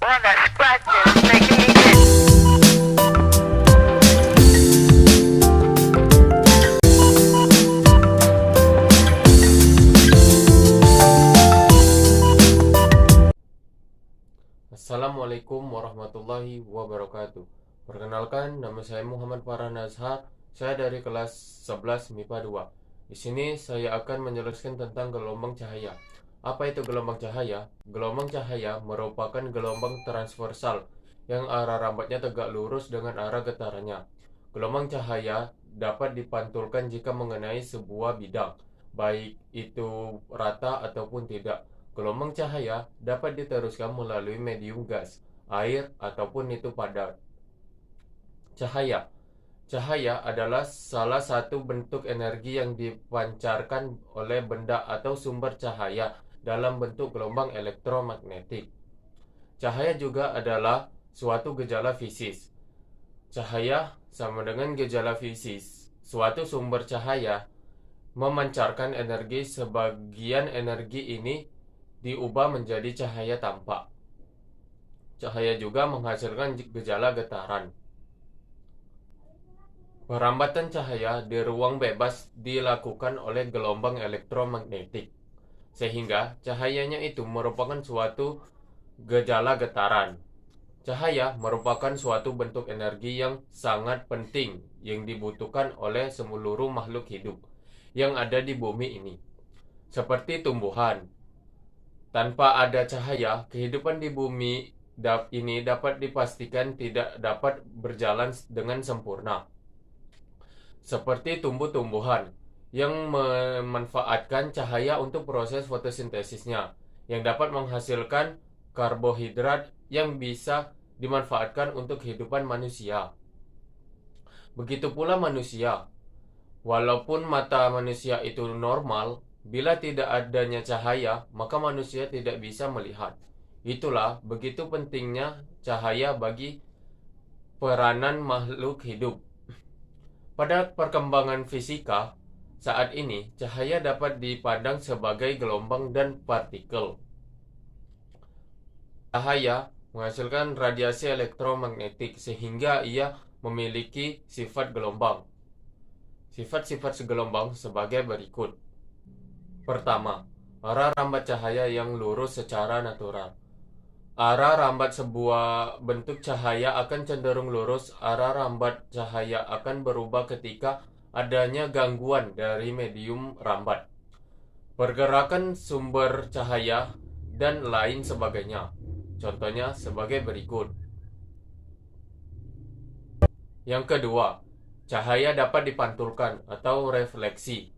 one that scratches, making me itch. Assalamualaikum warahmatullahi wabarakatuh. Perkenalkan, nama saya Muhammad Farhan Azhar. Saya dari kelas 11 MIPA 2. Di sini saya akan menjelaskan tentang gelombang cahaya. Apa itu gelombang cahaya? Gelombang cahaya merupakan gelombang transversal yang arah rambatnya tegak lurus dengan arah getarannya. Gelombang cahaya dapat dipantulkan jika mengenai sebuah bidang, baik itu rata ataupun tidak. Gelombang cahaya dapat diteruskan melalui medium gas, air, ataupun itu padat. Cahaya adalah salah satu bentuk energi yang dipancarkan oleh benda atau sumber cahaya dalam bentuk gelombang elektromagnetik. Cahaya juga adalah suatu gejala fisis. Cahaya sama dengan gejala fisis. Suatu sumber cahaya memancarkan energi, sebagian energi ini diubah menjadi cahaya tampak. Cahaya juga menghasilkan gejala getaran. Perambatan cahaya di ruang bebas dilakukan oleh gelombang elektromagnetik, sehingga cahayanya itu merupakan suatu gejala getaran. Cahaya merupakan suatu bentuk energi yang sangat penting yang dibutuhkan oleh seluruh makhluk hidup yang ada di bumi ini, seperti tumbuhan. Tanpa ada cahaya, kehidupan di bumi ini dapat dipastikan tidak dapat berjalan dengan sempurna. Seperti tumbuh-tumbuhan yang memanfaatkan cahaya untuk proses fotosintesisnya, yang dapat menghasilkan karbohidrat yang bisa dimanfaatkan untuk kehidupan manusia. Begitu pula manusia. Walaupun mata manusia itu normal, bila tidak adanya cahaya, maka manusia tidak bisa melihat. Itulah begitu pentingnya cahaya bagi peranan makhluk hidup. Pada perkembangan fisika, saat ini cahaya dapat dipandang sebagai gelombang dan partikel. Cahaya menghasilkan radiasi elektromagnetik sehingga ia memiliki sifat gelombang. Sifat-sifat segelombang sebagai berikut. Pertama, arah rambat cahaya yang lurus secara natural. Arah rambat sebuah bentuk cahaya akan cenderung lurus. Arah rambat cahaya akan berubah ketika adanya gangguan dari medium rambat, pergerakan sumber cahaya, dan lain sebagainya. Contohnya sebagai berikut. Yang kedua, cahaya dapat dipantulkan atau refleksi.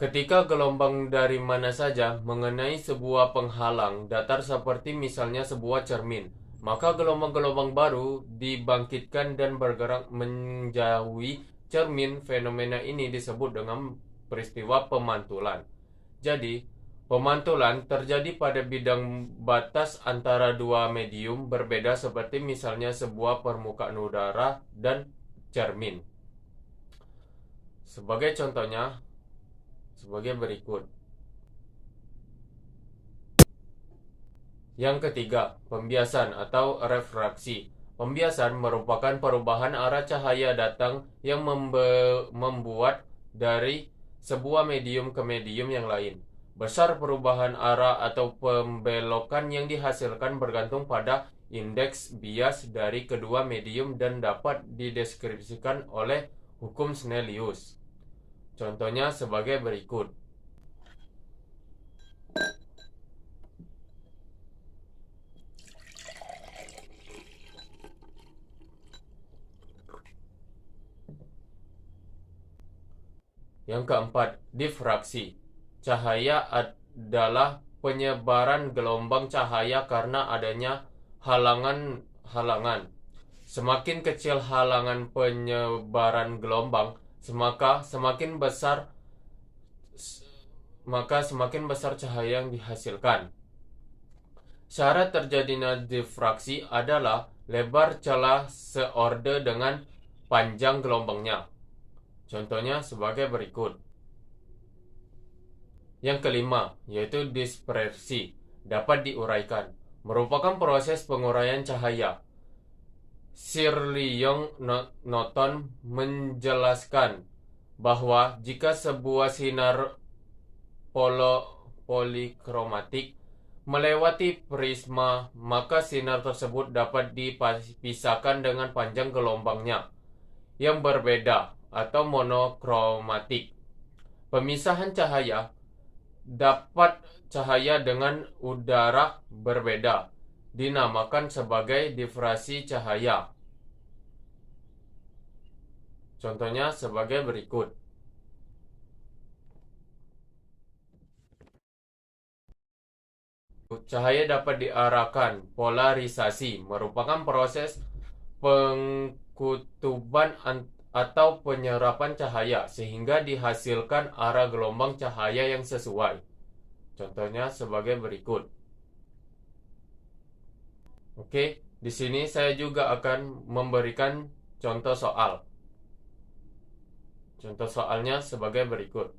Ketika gelombang dari mana saja mengenai sebuah penghalang datar seperti misalnya sebuah cermin, maka gelombang-gelombang baru dibangkitkan dan bergerak menjauhi cermin. Fenomena ini disebut dengan peristiwa pemantulan. Jadi, pemantulan terjadi pada bidang batas antara dua medium berbeda seperti misalnya sebuah permukaan udara dan cermin. Sebagai contohnya, sebagai berikut. Yang ketiga, pembiasan atau refraksi. Pembiasan merupakan perubahan arah cahaya datang yang membuat dari sebuah medium ke medium yang lain. Besar perubahan arah atau pembelokan yang dihasilkan bergantung pada indeks bias dari kedua medium dan dapat dideskripsikan oleh hukum Snellius. Contohnya sebagai berikut. Yang keempat, difraksi. Cahaya adalah penyebaran gelombang cahaya karena adanya halangan. Semakin kecil halangan penyebaran gelombang, semakin besar cahaya yang dihasilkan. Syarat terjadinya difraksi adalah lebar celah seorde dengan panjang gelombangnya. Contohnya sebagai berikut. Yang kelima, yaitu dispersi, dapat diuraikan. merupakan proses penguraian cahaya. Sir Liyong Norton menjelaskan bahwa jika sebuah sinar polikromatik melewati prisma, maka sinar tersebut dapat dipisahkan dengan panjang gelombangnya yang berbeda atau monokromatik. Pemisahan cahaya dapat cahaya dengan udara berbeda dinamakan sebagai difraksi cahaya. Contohnya sebagai berikut. Cahaya dapat diarahkan. Polarisasi merupakan proses pengkutuban atau penyerapan cahaya sehingga dihasilkan arah gelombang cahaya yang sesuai. Contohnya sebagai berikut. Oke, di sini saya juga akan memberikan contoh soal. Contoh soalnya sebagai berikut.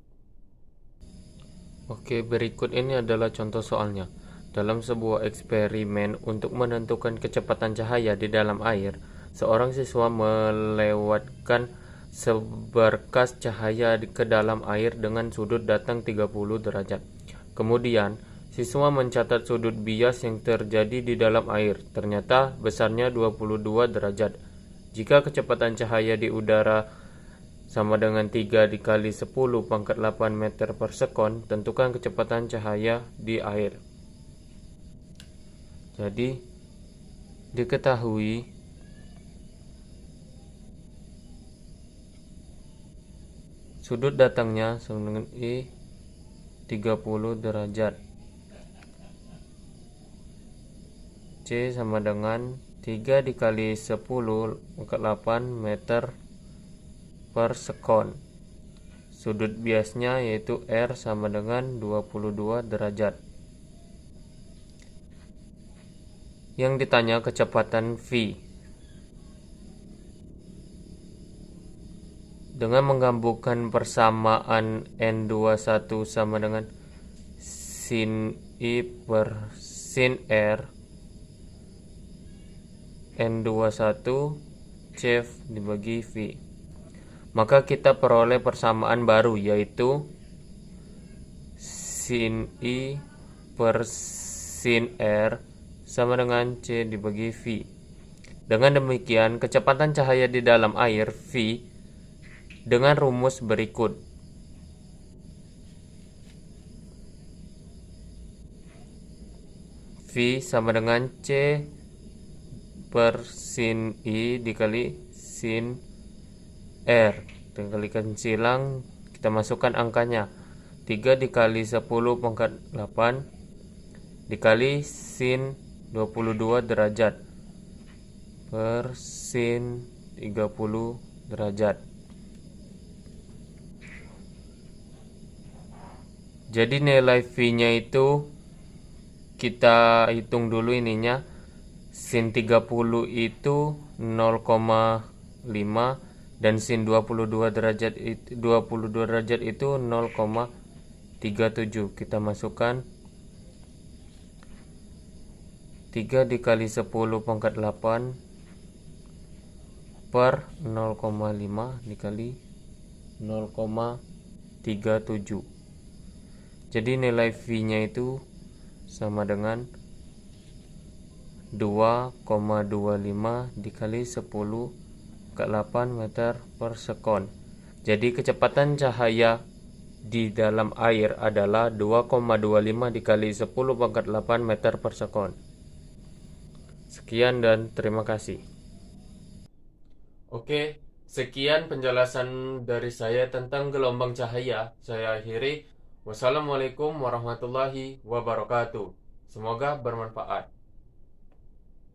Oke, berikut ini adalah contoh soalnya. Dalam sebuah eksperimen untuk menentukan kecepatan cahaya di dalam air, seorang siswa melewatkan seberkas cahaya ke dalam air dengan sudut datang 30 derajat. Kemudian, siswa mencatat sudut bias yang terjadi di dalam air. Ternyata besarnya 22 derajat. Jika kecepatan cahaya di udara sama dengan 3 dikali 10 pangkat 8 meter per sekon, tentukan kecepatan cahaya di air. Jadi, diketahui sudut datangnya sama dengan I 30 derajat. C sama dengan 3 dikali 10 pangkat 8 meter per sekon. Sudut biasnya yaitu R sama dengan 22 derajat. Yang ditanya kecepatan V. Dengan menggabungkan persamaan N21 sama dengan sin I per sin R, N21 C dibagi V, maka kita peroleh persamaan baru yaitu sin I per sin R sama dengan C dibagi V. Dengan demikian, kecepatan cahaya di dalam air V dengan rumus berikut. V sama dengan C per sin I dikali sin R. Kita kalikan silang, kita masukkan angkanya. 3 dikali 10 pangkat 8 dikali sin 22 derajat per sin 30 derajat. Jadi nilai V-nya itu kita hitung dulu ininya. Sin 30 itu 0,5 dan sin 22 derajat itu 0,37. Kita masukkan 3 dikali 10 pangkat 8 per 0,5 dikali 0,37. Jadi nilai V-nya itu sama dengan 2,25 dikali 10 ke 8 meter per sekon. Jadi kecepatan cahaya di dalam air adalah 2,25 dikali 10 pangkat 8 meter per sekon. Sekian dan terima kasih. Oke, sekian penjelasan dari saya tentang gelombang cahaya. Saya akhiri. Wassalamualaikum warahmatullahi wabarakatuh. Semoga bermanfaat.